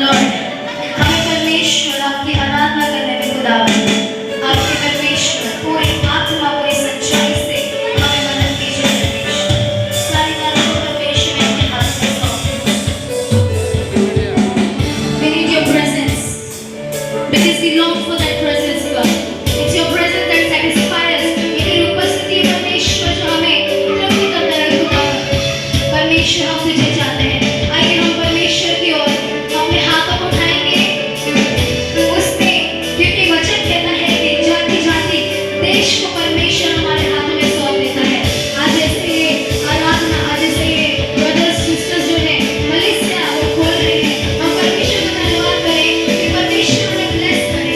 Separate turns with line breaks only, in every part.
Lord, हमें परमेश्वर आपकी आराधना करने में खुदावंद आपके परमेश्वर पूरी आत्मा पूरी सच्चाई से हमें मदद कीजिए परमेश्वर। सारी बातों को परमेश्वर में अपने हाथ में सौंपते हैं। We need your presence because we long for that presence, God. It's your presence that satisfies. तेरी उपस्थिति परमेश्वर जो हमें तृप्ति करता है खुदावंद। परमेश्वर हम तुझे चाहते हैं। आइए हम परमेश्वर की ओर अपने हाथों को उठाएंगे उसने, क्योंकि वचन कहता है कि जाति जाति देश को परमेश्वर हमारे हाथों में सौंप देता है। आज ऐसे ये आराधना, आज ऐसे ये ब्रदर्स सिस्टर्स जो है मलिसिया वो खोल रहे हैं, हम परमेश्वर का धन्यवाद करें कि परमेश्वर हमें ब्लेस करे,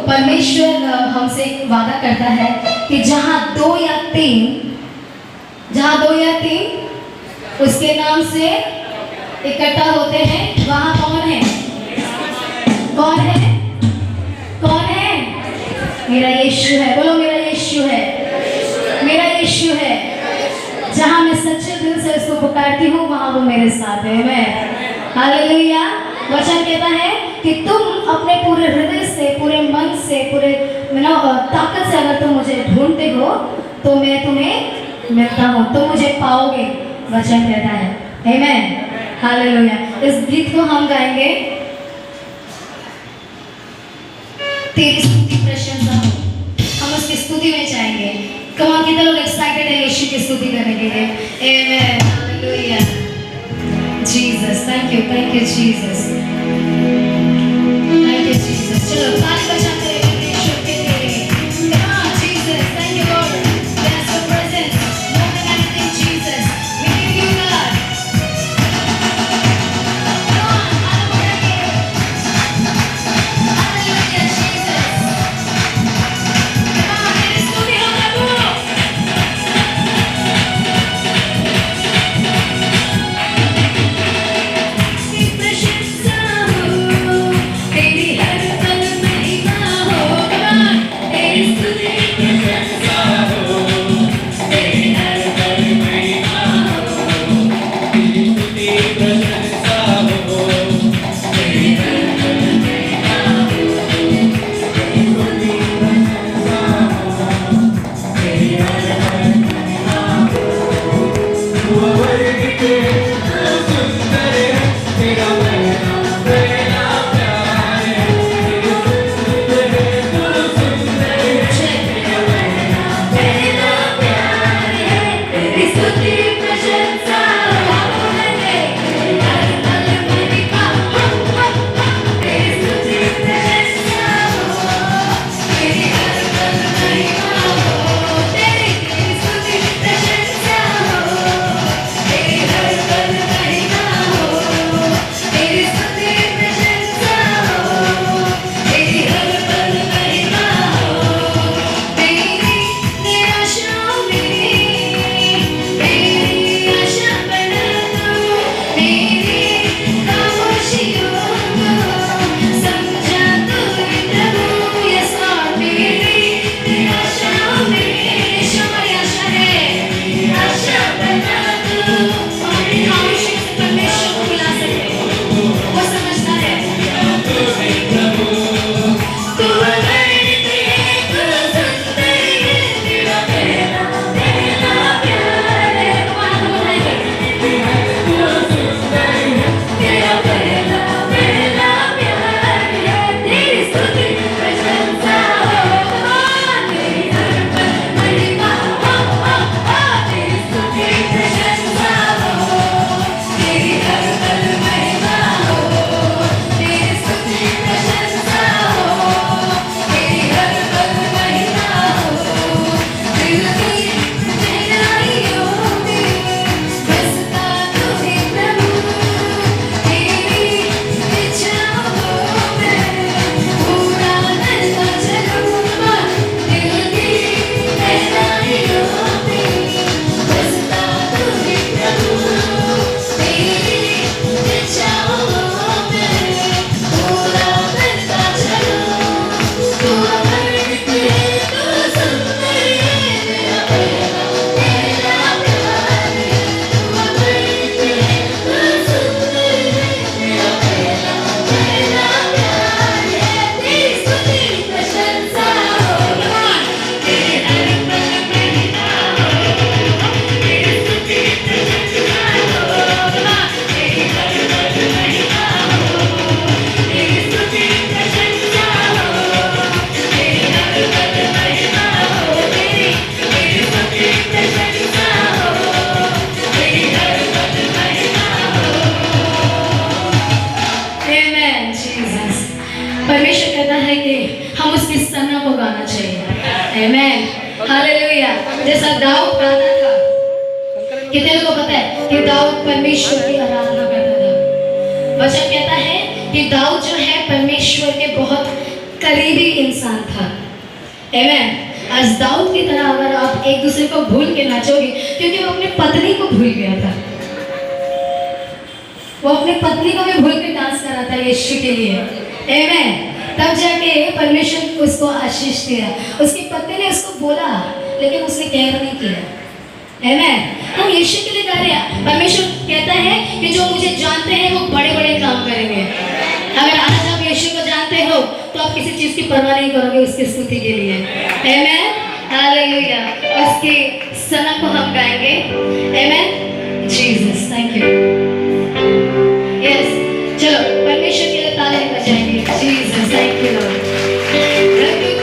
परमेश्वर हमसे एक वादा करता है कि जहाँ दो या तीन उसके नाम से इकट्ठा होते हैं, वहाँ कौन है? कौन है? कौन है? मेरा यीशु है। बोलो मेरा यीशु है, मेरा यीशु है। जहाँ मैं सच्चे दिल से उसको पुकारती हूँ वहाँ वो मेरे साथ है। मैं हालेलुया। वचन कहता है कि तुम अपने पूरे हृदय से, पूरे मन से, पूरे ताकत से अगर तुम मुझे ढूंढते हो तो मैं तुम्हें मिलता हूँ, तुम मुझे पाओगे। वचन कहता है आमीन, हालेलुया। इस गीत को हम गाएंगे, तेरी स्तुति प्रशंसा हो। हम उसकी स्तुति में जाएंगे। कम ऑन, कितने लोग एक्साइटेड हैं यीशु की स्तुति करने के लिए? Amen, hallelujah. Jesus, thank you Jesus, thank you Jesus. चलो ताली बजाते हैं यीशु के लिए। Come on Jesus, thank you lord, that's your presence more than anything Jesus, we give you God. Come on, hallelujah, hallelujah Jesus. Come on, तेरी स्तुति हो प्रभु। परमेश्वर कहता है कि हम उसकी सना को गाना चाहिए। आमीन, हालेलुया। जैसा दाऊद गाता था, कितने लोगों को पता है कि दाऊद परमेश्वर की आराधना करता था। वचन कहता है कि दाऊद जो है परमेश्वर के बहुत
करीबी इंसान था। आमेन। आज दाऊद की तरह अगर आप एक दूसरे को भूल के नाचोगे, क्योंकि वो अपनी पत्नी को भूल गया था, वो अपनी पत्नी को भी भूल के डांस कर रहा था यीशु के लिए। आमेन। तब जाके परमेश्वर उसको आशीष दिया। उसकी पत्नी ने उसको बोला, लेकिन उसने केयर नहीं किया। आमेन। हम यीशु के लिए गा रहे हैं। परमेश्वर कहता है कि जो मुझे जानते हैं वो बड़े बड़े काम करेंगे। अगर आज आप यीशु को जानते हो तो आप किसी चीज की परवाह नहीं करोगे उसकी स्तुति के लिए। आमेन। हालेलुया। उसके सना को हम गाएंगे। Amen. Jesus, thank you. Yes, चलो परमेश्वर के लिए ताली बजाएंगे। Jesus, thank you Lord.
Happy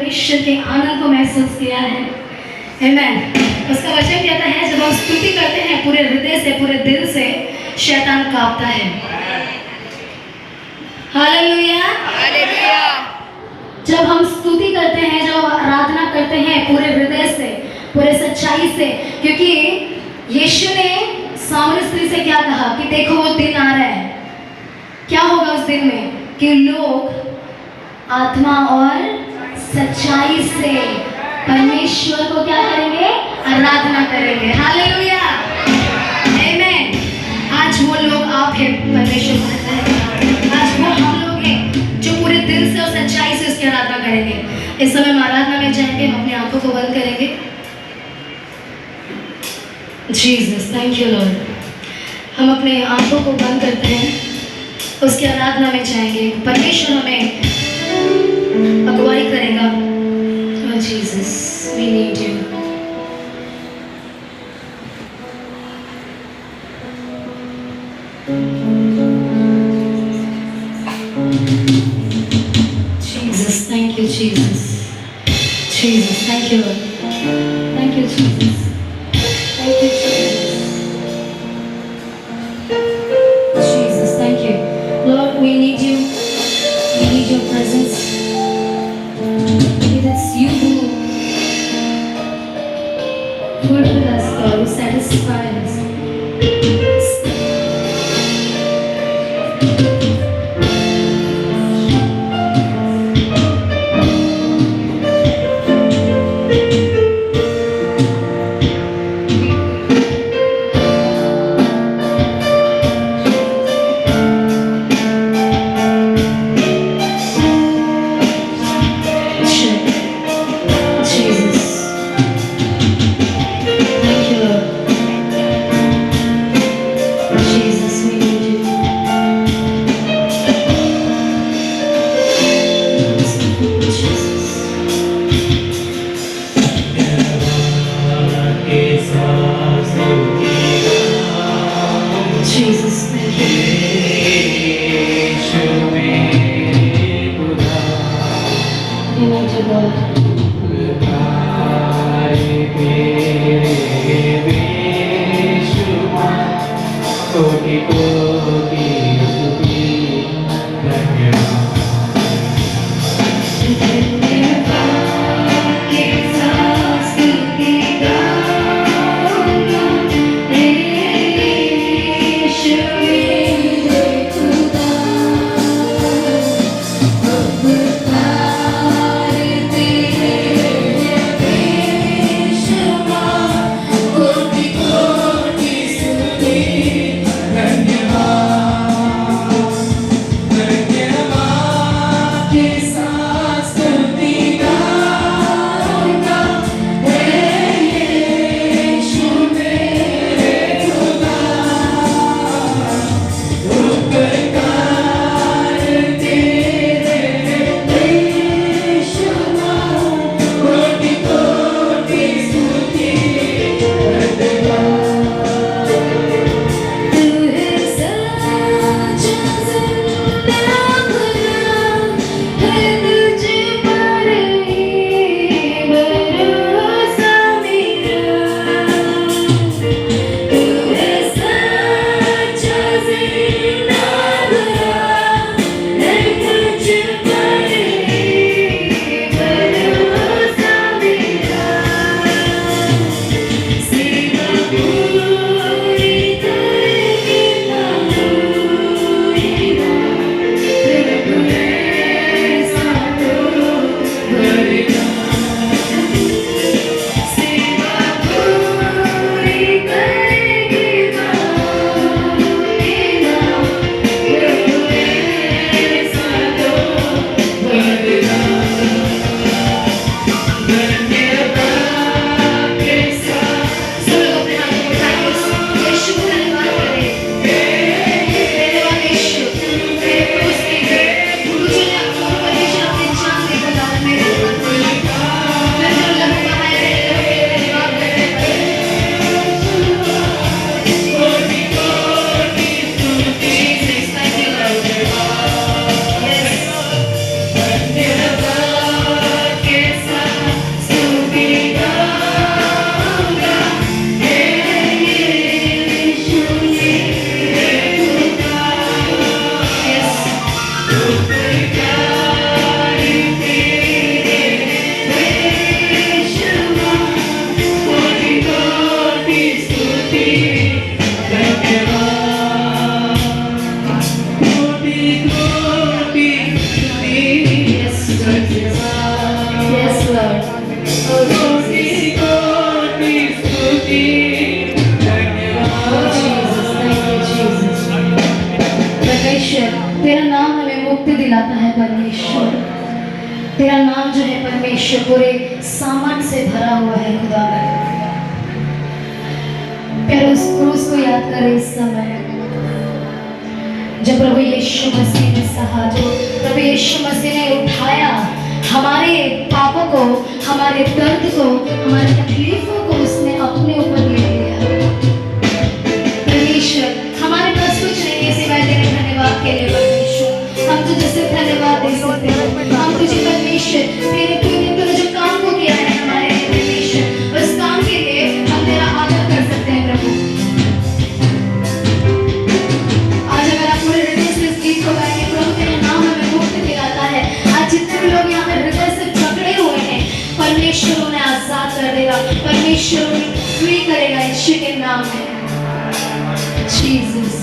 परमेश्वर के आनंद को महसूस किया है? आमेन। उसका वचन कहता है जब हम स्तुति करते हैं पूरे हृदय से, पूरे दिल से, शैतान कांपता है। हालेलुया। जब हम स्तुति करते हैं, जब आराधना करते हैं पूरे हृदय से, पूरे सच्चाई से, क्योंकि यीशु ने सामरी स्त्री से क्या कहा कि देखो वो दिन आ रहा है। क्या होगा उस दिन में कि लोग आत्मा और सच्चाई से परमेश्वर को क्या करेंगे? आराधना करेंगे। हालेलुया। आमेन। आज वो लोग आप हैं परमेश्वर को आराधना। आज वो हम लोग हैं जो पूरे दिल से और सच्चाई से उसकी आराधना करेंगे। इस समय हम आराधना में जाएंगे, हम अपनी आंखों को बंद करेंगे। Jesus, thank you Lord. हम अपने आंखों को बंद करते हैं, उसकी आराधना में जाएंगे। परमेश्वर हमें अगुवाई करेगा। Oh Jesus, we need you. Jesus, thank you, Jesus. Jesus, thank you, Lord. Thank you, Jesus. Thank you, Jesus. Jesus, thank you. Lord, we need you. We need your presence. It is you who fulfill us, God, who satisfy us. तेरा नाम हमें मुक्ति दिलाता है परमेश्वर। तेरा नाम जो है परमेश्वर पूरे सामान से भरा हुआ है खुदा। फिर उस क्रूस को याद करें इस समय जब प्रभु यीशु मसीह ने सहा, जो प्रभु यीशु मसीह ने उठाया हमारे पापों को, हमारे दर्द को, हमारी तकलीफों को उसने अपने ऊपर ले लिया। परमेश्वर हमारे पास कुछ नहीं है सिवाय तेरे धन्यवाद के लिए परमेश्वर। हम तुझे सिर्फ धन्यवाद दे सकते हैं। हम तुझे परमेश्वर तूने जो काम को किया है हमारे लिए परमेश्वर, उस काम के लिए हम तेरा आदर कर सकते हैं प्रभु। आज अगर आप पूरे हृदय से इस गीत को गाएंगे, प्रभु तेरा नाम हमें मुक्ति दिलाता है। आज जितने भी लोग यहाँ पे हृदय से पकड़े हुए हैं, परमेश्वर उन्हें आजाद कर देगा, परमेश्वर उन्हें फ्री करेगा यीशु के नाम में। जीसस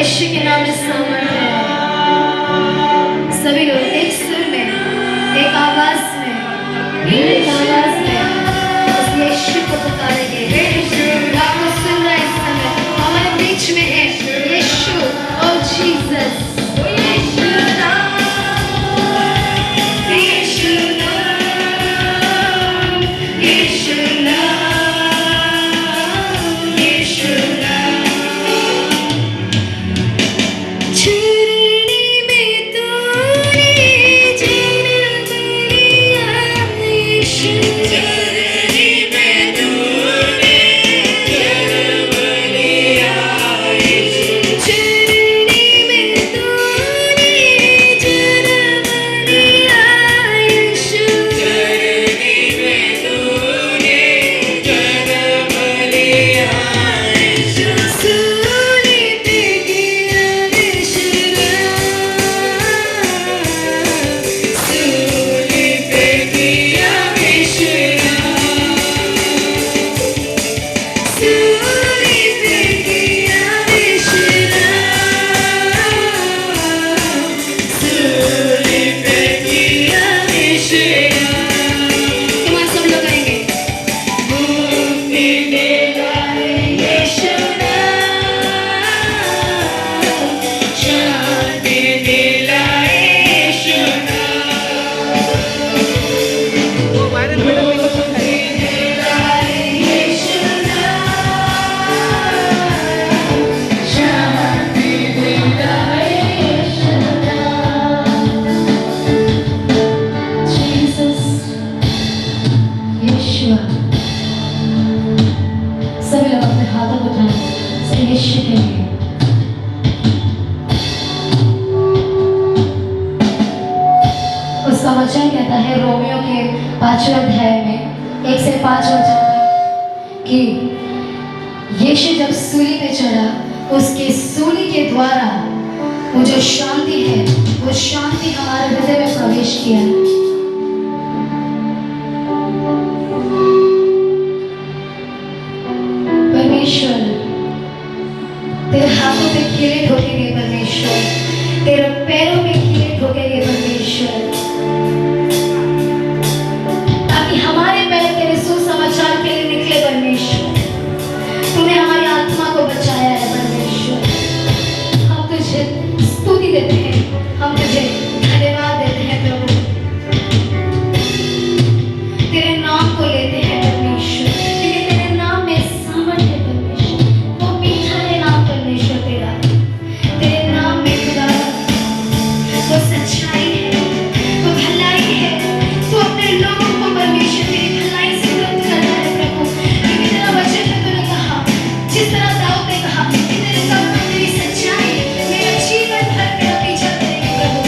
यीशु के नाम में सामर्थ है। सभी लोग एक सुर में, एक आवाज में उस यीशु को पुकारेंगे। आपको सुन रहा है इस समय, हमारे बीच में है यीशु। ओ जीसस, यीशु नाम, यीशु नाम, यीशु नाम, यीशु नाम। चरनी में तूने जन्म लिया यीशु, चरनी में तूने जन्म लिया यीशु, चरनी में तूने जन्म लिया यीशु, चरनी में तूने जन्म लिया यीशु। सूली पे किया विश्राम, सूली पे किया विश्राम, सूली पे किया विश्राम, सूली पे किया विश्राम। तुम सब लोग गाएंगे। मुक्ति दिलाए यीशु नाम, शांति दिलाए यीशु नाम, मुक्ति दिलाए यीशु नाम, शांति दिलाए यीशु नाम। जीसस, यीशु। सभी लोग अपने हाथों को उठाएं, से यीशु के लिए। उसका वचन कहता है रोमियो के 5वें अध्याय में 1 से 5 वचन तक कि यीशु जब सूली पे चढ़ा, उसके सूली के द्वारा वो जो शांति है, वो शांति हमारे हृदय में प्रवेश किया। परमेश्वर तेरे हाथों पे किरीट ठोकेंगे परमेश्वर, तेरे पैरों पे किरीट ठोकेंगे परमेश्वर, ताकि हमारे पैर तेरे सुसमाचार के लिए निकले परमेश्वर। तूने हमारी आत्मा को बचाया है परमेश्वर। हम तुझे स्तुति देते हैं, हम तुझे धन्यवाद देते हैं प्रभु। तेरे नाम को लेते हैं परमेश्वर, क्योंकि तेरे नाम में सामर्थ्य है परमेश्वर। वो मीठा है नाम परमेश्वर तेरा। तेरे नाम में खुदा वो सच्चाई है, वो भलाई है। तू अपने लोगों को परमेश्वर तेरी भलाई से तृप्त करता है प्रभु, क्योंकि तेरा वचन में तूने कहा, जिस तरह दाऊद ने कहा कि तेरे सब तेरी सच्चाई मेरा जीवन भर मेरा पीछा करेगी प्रभु।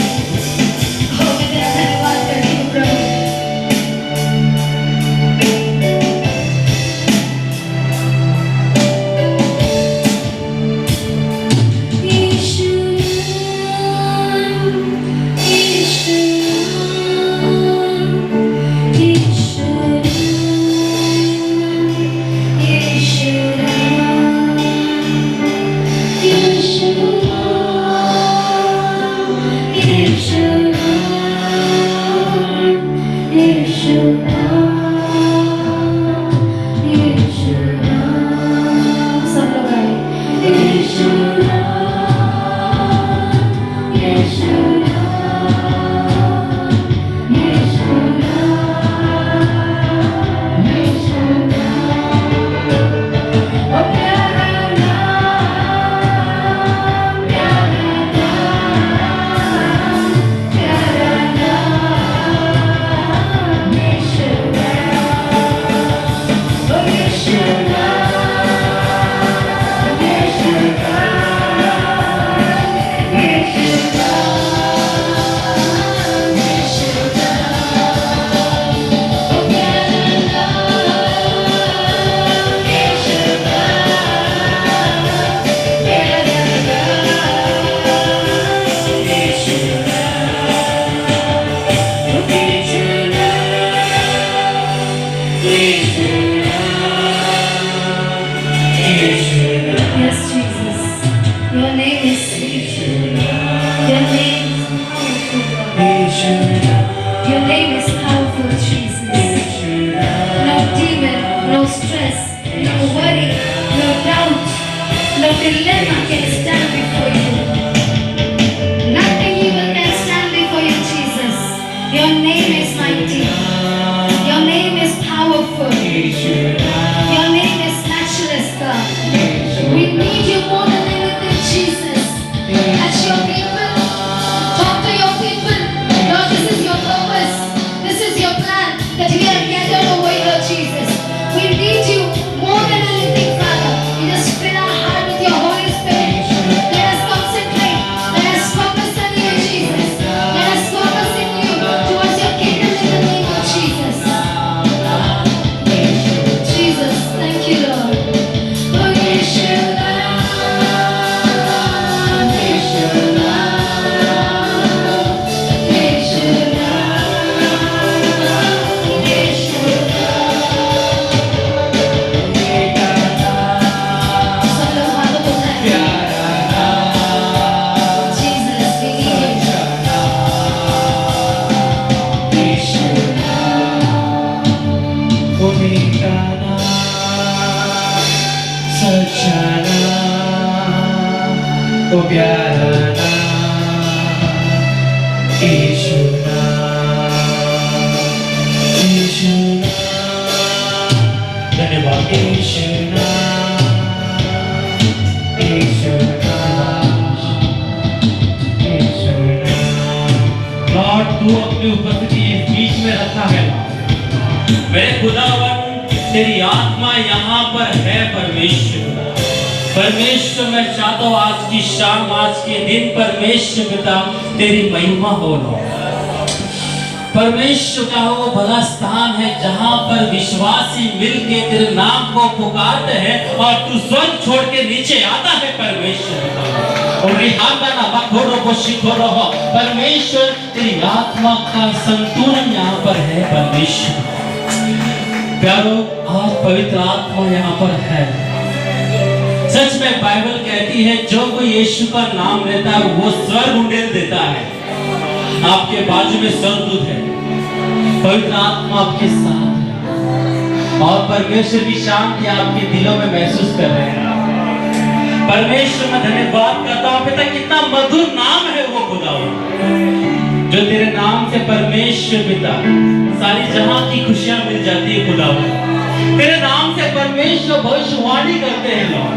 ओ प्यारा नाम यीशु नाम, यीशु नाम। धन्यवाद यीशु नाम, यीशु नाम, यीशु नाम। लॉर्ड तू अपनी उपस्थिति इस बीच में रखा है। मेरे खुदावन तेरी आत्मा यहाँ पर है परमेश्वर। परमेश्वर मैं चाहता हूँ आज की शाम, आज के दिन परमेश्वर पिता तेरी महिमा हो लॉर्ड। परमेश्वर का वो भला स्थान है जहाँ पर विश्वासी मिलके तेरे नाम को पुकारते हैं और तू स्वर्ग छोड़ के नीचे आता है परमेश्वर। और रिहाता ना बखोरो को शिखोरो हो परमेश्वर, तेरी आत्मा का संतुलन यहाँ पर है परमेश्वर। प्यारो आज पवित्र आत्मा यहाँ पर है। सच में बाइबल कहती है जो कोई यीशु का नाम लेता है वो स्वर्ग उंडेल देता है। आपके बाजू में स्वर्गदूत है, पवित्र आत्मा आपके साथ है और परमेश्वर की शांति आपके दिलों में महसूस कर रहे हैं। परमेश्वर मैं धन्यवाद करता हूँ पिता, कितना मधुर नाम है वो खुदावन, जो तेरे नाम से परमेश्वर पिता सारी जहां की खुशियां मिल जाती है खुदावन। तेरे नाम से परमेश्वर भविष्यवाणी करते हैं लॉर्ड,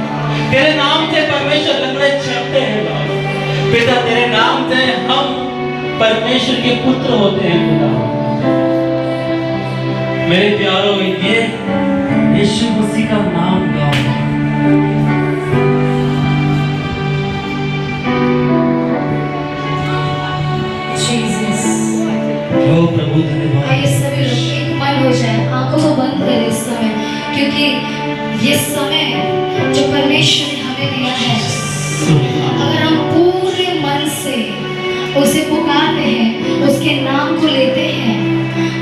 तेरे नाम से परमेश्वर लंगड़े चलते हैं लॉर्ड। पिता तेरे नाम से हम परमेश्वर के पुत्र होते हैं खुदावन। मेरे प्यारों ये यीशु मसीह का नाम गाओ। ओ प्रभु धन्यवाद।
आइए सभी लोग एक मन हो जाए, आंखों को बंद करें इस समय, क्योंकि ये समय जो परमेश्वर ने हमें दिया है, अगर हम पूरे मन से उसे पुकारते हैं, उसके नाम को लेते हैं,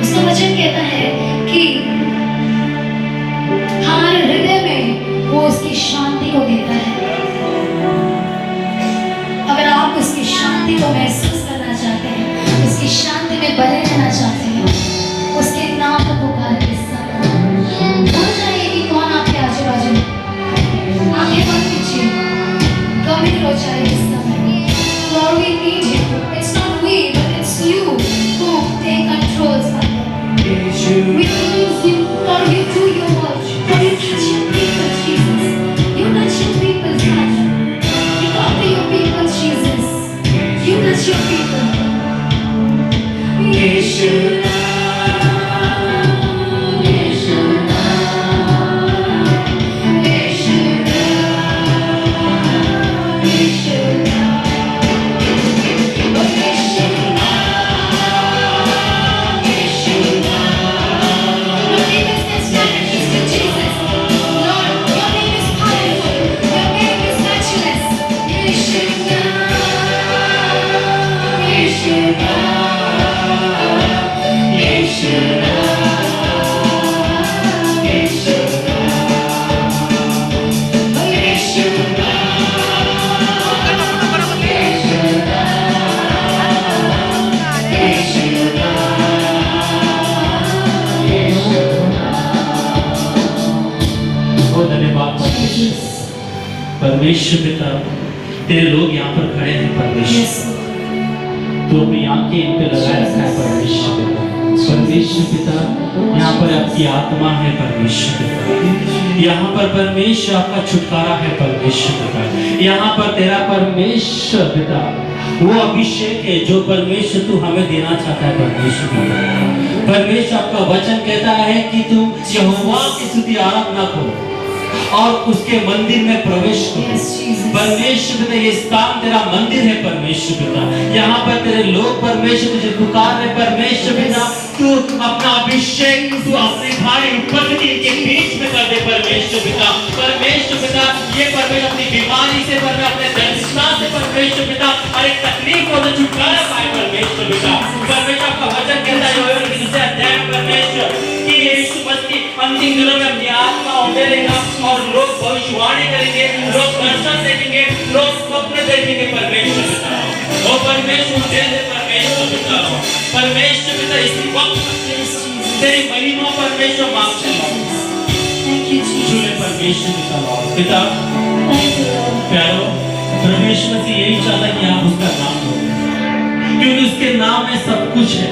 उसका वचन कहता है कि हमारे हृदय में वो उसकी शांति को देता है। अगर आप उसकी शांति को महसूस करना चाहते हैं, उसकी शांति में बने रहना चाहते हैं, उसके नाम को पुकारें इस समय। भूल जाइए कि कौन आपके आजू बाजू है, आंखें बंद कीजिए, गंभीर हो जाइए इस समय। Lord, we need you. It's not we, but it's you who take control, Father. We need you. Lord, you do your work. Lord, you touch your people, Jesus. You touch your people, Father. You talk to your people, Jesus. You touch your people. Yeshua, Yeshua, Yeshua, Yeshua.
परमेश्वर पिता तेरे लोग यहाँ पर खड़े हैं परमेश्वर, तो अपनी आंखें इन पे लगाए रखा है परमेश्वर पिता। परमेश्वर पिता यहाँ पर आपकी आत्मा है परमेश्वर पिता, यहाँ पर परमेश्वर आपका छुटकारा है परमेश्वर पिता, यहाँ पर तेरा परमेश्वर पिता वो अभिषेक है जो परमेश्वर तू हमें देना चाहता है परमेश्वर पिता। परमेश्वर आपका वचन कहता है कि तुम यहोवा की स्तुति आराधना करो और उसके मंदिर में प्रवेश करो। परमेश्वर पिता ये स्थान तेरा मंदिर है परमेश्वर पिता, यहाँ पर तेरे लोग परमेश्वर तुझे पुकार रहे परमेश्वर पिता। तू अपना अभिषेक तू अपने भाई उपस्थिति के बीच में कर दे परमेश्वर पिता। परमेश्वर पिता ये परमेश्वर अपनी बीमारी से अपने दर्शना से परमेश्वर पिता हर एक तकलीफ को छुटकारा पाए परमेश्वर पिता। परमेश्वर आपका वचन कहता है दूसरे अध्याय में परमेश्वर कि यीशु मसीह अंतिम दिनों में अपनी आत्मा उड़ेगा और लोग भविष्यवाणी करेंगे, लोग दर्शन देखेंगे, लोग स्वप्न देखेंगे परमेश्वर पिता। ओ परमेश्वर दे परमेश्वर पिता, परमेश्वर पिता इसी वक्त तेरी महिमा परमेश्वर मांगते हैं। परमेश्वर पिता पिता प्यारो प्रभु यीशु मसीह यही चाहता है कि आप उसका नाम लो, क्योंकि उसके नाम में सब कुछ है।